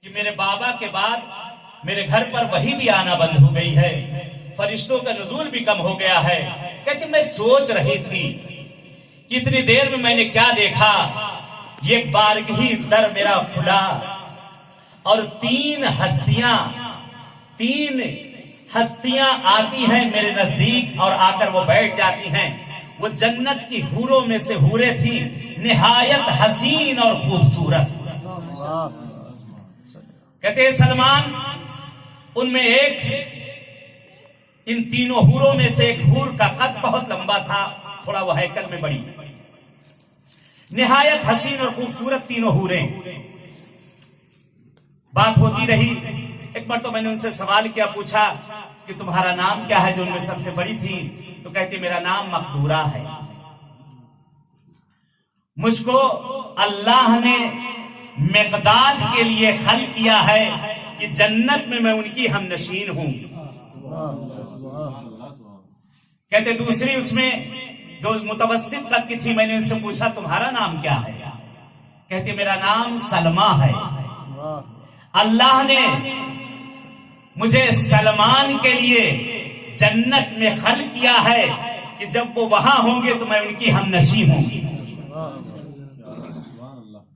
کہ میرے بابا کے بعد میرے گھر پر وہی بھی آنا بند ہو گئی ہے، فرشتوں کا نزول بھی کم ہو گیا ہے۔ کہتے میں سوچ رہی تھی کہ اتنی دیر میں میں نے کیا دیکھا، یہ بارگاہ در میرا کھلا اور تین ہستیاں آتی ہیں میرے نزدیک اور آ کر وہ بیٹھ جاتی ہیں۔ وہ جنت کی حوروں میں سے حوریں تھیں، نہایت حسین اور خوبصورت۔ کہتے ہیں سلمان ان میں ایک، ان تینوں حوروں میں سے ایک حور کا قد بہت لمبا تھا، تھوڑا وہ ہیکل میں بڑی، نہایت حسین اور خوبصورت تینوں حوریں۔ بات ہوتی رہی، ایک مرتبہ میں نے ان سے سوال کیا، پوچھا کہ تمہارا نام کیا ہے جو ان میں سب سے بڑی تھی؟ تو کہتے میرا نام مقدورہ ہے، مجھ کو اللہ نے مقداد کے لیے خلق کیا ہے کہ جنت میں ان کی ہم نشین ہوں۔ کہتے دوسری اس میں جو متوسط قد کی تھی، میں نے ان سے پوچھا تمہارا نام کیا ہے؟ کہتے میرا نام سلمہ ہے، اللہ نے مجھے سلمان کے لیے جنت میں خلق کیا ہے کہ جب وہ وہاں ہوں گے تو میں ان کی ہم نشین ہوں گی۔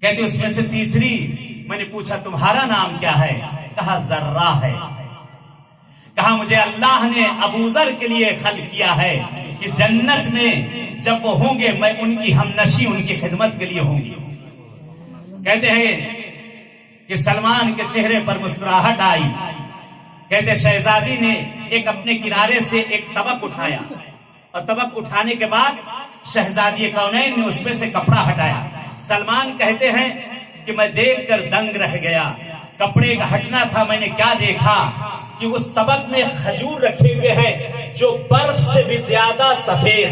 کہتے اس میں سے تیسری میں نے پوچھا تمہارا نام کیا ہے؟ کہا ذرہ ہے، کہا مجھے اللہ نے ابو ذر کے لیے خلق کیا ہے کہ جنت میں جب وہ ہوں گے میں ان کی ہم نشی، ان کی خدمت کے لیے ہوں گی۔ کہتے ہیں کہ سلمان کے چہرے پر مسکراہٹ آئی۔ کہتے شہزادی نے ایک اپنے کنارے سے ایک طبق اٹھایا اور طبق اٹھانے کے بعد شہزادی کونین نے اس پہ سے کپڑا ہٹایا۔ سلمان کہتے ہیں کہ میں دیکھ کر دنگ رہ گیا، کپڑے کا ہٹنا تھا، میں نے کیا دیکھا کہ اس طبق میں کھجور رکھے ہوئے ہیں جو برف سے بھی زیادہ سفید،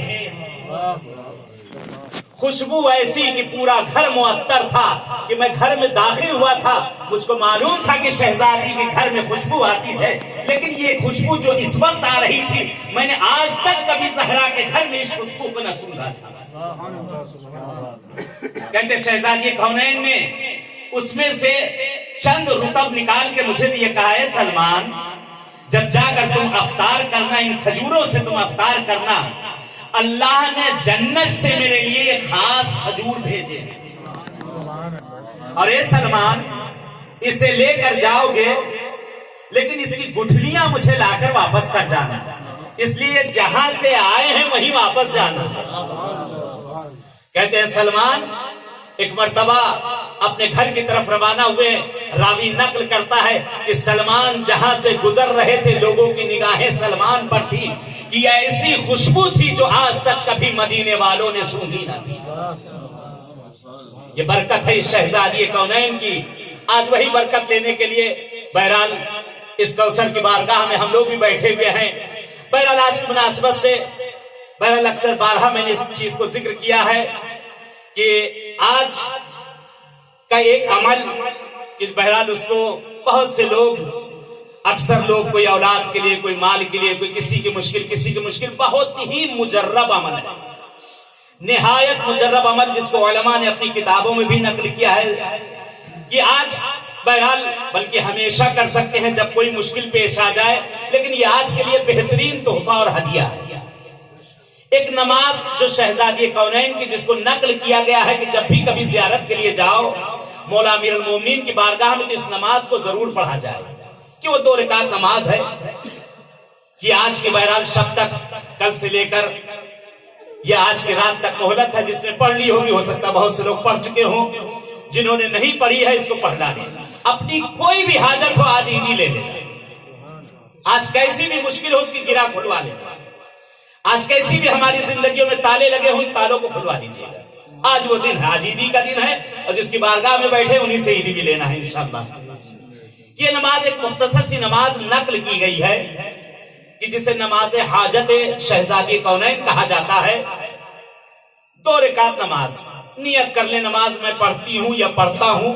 خوشبو ایسی کہ پورا گھر معطر تھا کہ میں گھر میں داخل ہوا تھا، مجھ کو معلوم تھا کہ شہزادی کے گھر میں خوشبو آتی ہے، لیکن یہ خوشبو جو اس وقت آ رہی تھی میں نے آج تک کبھی زہرا کے گھر میں اس خوشبو کو نہ سنا تھا۔ کہتے شہزادی کونین نے اس میں سے چند رطب نکال کے مجھے یہ کہا ہے سلمان جب جا کر تم افطار کرنا، ان کھجوروں سے تم افطار کرنا، اللہ نے جنت سے میرے لیے خاص کھجور بھیجے، اور اے سلمان اسے لے کر جاؤ گے لیکن اس کی گٹھلیاں مجھے لا کر واپس کر جانا، اس لیے جہاں سے آئے ہیں وہیں واپس جانا۔ کہتے ہیں سلمان ایک مرتبہ اپنے گھر کی طرف روانہ ہوئے، راوی نقل کرتا ہے کہ سلمان جہاں سے گزر رہے تھے لوگوں کی نگاہیں سلمان پر تھی کہ ایسی خوشبو تھی جو آج تک کبھی مدینے والوں نے سونگھی نہ تھی۔ یہ برکت ہے اس شہزادی کونین کی، آج وہی برکت لینے کے لیے بہرحال اس کوثر کی بارگاہ میں ہم لوگ بھی بیٹھے ہوئے ہیں۔ بہرحال آج کی مناسبت سے بہرحال اکثر بارہا میں نے اس چیز کو ذکر کیا ہے کہ آج کا ایک عمل کہ بہرحال اس کو بہت سے لوگ، اکثر لوگ کوئی اولاد کے لیے، کوئی مال کے لیے، کوئی کسی کی مشکل، بہت ہی مجرب عمل ہے، نہایت مجرب عمل، جس کو علماء نے اپنی کتابوں میں بھی نقل کیا ہے کہ آج بہرحال بلکہ ہمیشہ کر سکتے ہیں جب کوئی مشکل پیش آ جائے، لیکن یہ آج کے لیے بہترین تحفہ اور ہدیہ ہے۔ ایک نماز جو شہزادی کونین کی، جس کو نقل کیا گیا ہے کہ جب بھی کبھی زیارت کے لیے جاؤ مولا امیر المومنین کی بارگاہ میں تو اس نماز کو ضرور پڑھا جائے کہ وہ 2 رکعت نماز ہے کہ آج کے بہرحال شب تک، کل سے لے کر یا آج کی رات تک مہلت ہے، جس نے پڑھ لی ہوگی، ہو سکتا بہت سے لوگ پڑھ چکے ہوں، جنہوں نے نہیں پڑھی ہے اس کو پڑھنا لیں، اپنی کوئی بھی حاجت ہو آج عیدی لے لیں، آج کیسی بھی مشکل ہو اس کی گرہ کھلوا لیں، آج کیسی بھی ہماری زندگیوں میں تالے لگے ہوں تالوں کو کھلوا لیجیے گا، آج وہ دن ہے، آج عیدی کا دن ہے، اور جس کی بارگاہ میں بیٹھے انہی سے عیدی بھی لینا ہے انشاءاللہ۔ یہ نماز ایک مختصر سی نماز نقل کی گئی ہے کہ جسے نماز حاجت شہزادی کونین کہا جاتا ہے۔ 2 رکعت نماز، نیت کر لیں نماز میں پڑھتی ہوں یا پڑھتا ہوں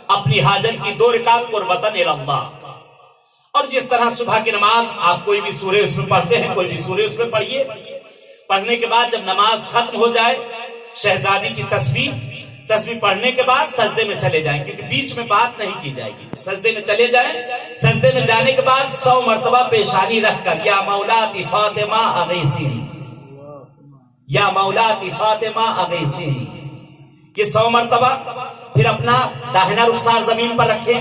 اپنی حاجت کی 2 رکعت قربتاً اللہ۔ اور جس طرح صبح کی نماز آپ کوئی بھی سورہ اس میں پڑھتے ہیں، کوئی بھی سورہ اس میں پڑھیے، پڑھنے کے بعد جب نماز ختم ہو جائے شہزادی کی تسبیح تسبیح پڑھنے کے بعد سجدے میں چلے جائیں، کیونکہ بیچ میں بات نہیں کی جائے گی. سجدے میں چلے جائیں. سجدے میں جانے کے بعد 100 مرتبہ پیشانی رکھ کر یا مولاتی فاطمہ اغیثینی، یا مولاتی فاطمہ اغیثینی، یہ 100 مرتبہ. پھر اپنا داہنا رخسار زمین پر رکھیں،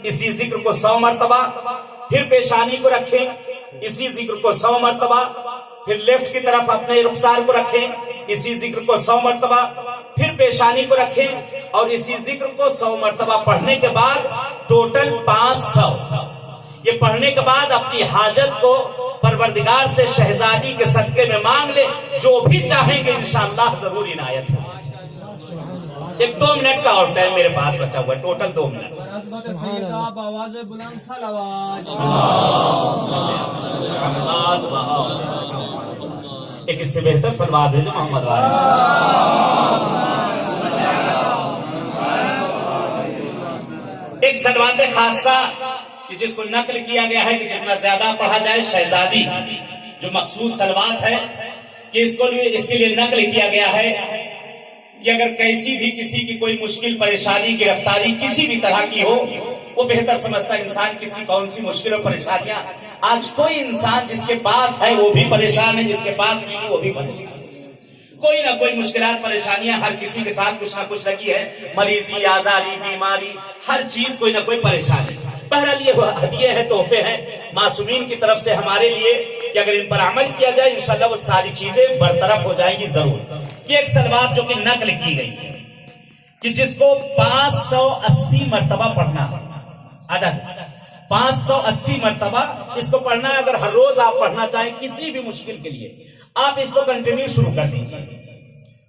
اسی ذکر کو 100 مرتبہ. پھر پیشانی کو رکھیں، اسی ذکر کو 100 مرتبہ. پھر لیفٹ کی طرف اپنے رخسار کو رکھیں، اسی ذکر کو 100 مرتبہ. پھر پیشانی کو رکھیں اور اسی ذکر کو 100 مرتبہ پڑھنے کے بعد ٹوٹل 500. یہ پڑھنے کے بعد اپنی حاجت کو پروردگار سے شہزادی کے صدقے میں مانگ لے، جو بھی چاہیں گے انشاءاللہ ضرور عنایت ہو. 1-2 منٹ کا اور ٹائم میرے پاس بچا ہوا ہے، ٹوٹل 2 منٹ. ایک اس سے بہتر سلوات ہے جو محمد والا. ایک سلوات خاصہ کہ جس کو نقل کیا گیا ہے کہ جتنا زیادہ پڑھا جائے شہزادی، جو مخصوص سلوات ہے کہ اس کے لیے نقل کیا گیا ہے کہ اگر کیسی بھی کسی کی کوئی مشکل پریشانی گرفتاری کسی بھی طرح کی ہو، وہ بہتر سمجھتا ہے انسان کسی کون سی مشکل اور پریشانیاں. آج کوئی انسان جس کے پاس ہے وہ بھی پریشان ہے، جس کے پاس نہیں وہ بھی پریشان ہے. کوئی نہ کوئی مشکلات پریشانیاں ہر کسی کے ساتھ کچھ نہ کچھ لگی ہے، مریضی، آزاری، بیماری، ہر چیز کوئی نہ کوئی پریشانی. بہرحال یہ ہدیے ہیں، تحفے ہیں معصومین کی طرف سے ہمارے لیے کہ اگر ان پر عمل کیا جائے انشاءاللہ وہ ساری چیزیں برطرف ہو جائیں گی ضرور. کہ ایک سلوات جو کہ نقل کی گئی ہے کہ جس کو 580 مرتبہ پڑھنا ہے، عدد 580 مرتبہ اس کو پڑھنا ہے. اگر ہر روز آپ پڑھنا چاہیں کسی بھی مشکل کے لیے آپ اس کو کنٹینیو شروع کر دیجیے.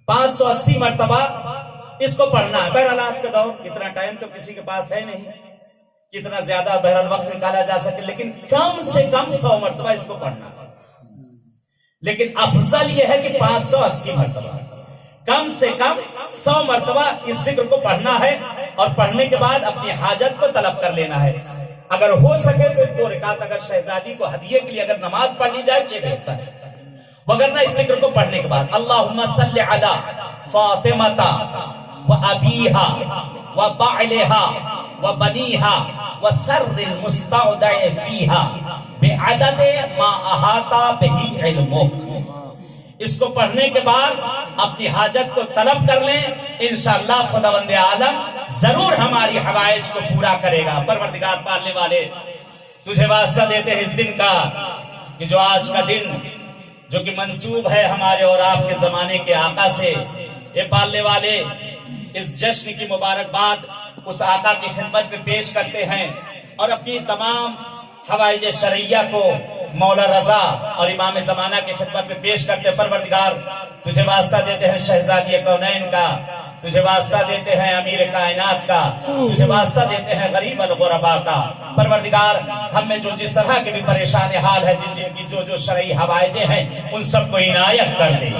580 مرتبہ اس کو پڑھنا ہے. بہرحال آج کا دور اتنا ٹائم تو کسی کے پاس ہے نہیں کتنا زیادہ بہرحال وقت نکالا جا سکے، لیکن کم سے کم 100 مرتبہ اس کو پڑھنا ہے. لیکن افضل یہ ہے کہ 580 مرتبہ کم سے کم 100 مرتبہ اس ذکر کو پڑھنا ہے اور پڑھنے کے بعد اپنی حاجت کو طلب کر لینا ہے. اگر ہو سکے تو 2 رکعت اگر شہزادی کو ہدیے کے لیے اگر نماز پڑھ لی جائے بہتر ہے. وگرنہ اس ذکر کو پڑھنے کے بعد اللہم صلی علی فاطمہ و ابیہا و بعلہا و بنیہا و سر المستودع فیہا بعدد ما احاطہ بہی علمک. اس کو پڑھنے کے بعد اپنی حاجت کو طلب کر لیں، انشاءاللہ خداوند عالم ضرور ہماری حوائج کو پورا کرے گا. پروردگار پالنے والے تجھے واسطہ دیتے ہیں اس دن کا کہ جو آج کا دن جو کہ منسوب ہے ہمارے اور آپ کے زمانے کے آقا سے. یہ پالنے والے اس جشن کی مبارکباد اس آقا کی خدمت میں پیش کرتے ہیں اور اپنی تمام حوائج شرعیہ کو مولا رضا اور امام زمانہ کی خدمت میں پیش کرتے. پروردگار تجھے واسطہ دیتے ہیں شہزادی کونین کا، تجھے واسطہ دیتے ہیں امیر کائنات کا، تجھے واسطہ دیتے ہیں غریب الغرباء کا. پروردگار ہم میں جو جس طرح کے بھی پریشان حال ہے، جن کی جو شرعی حوائجیں ہیں ان سب کو عنایت کر دے.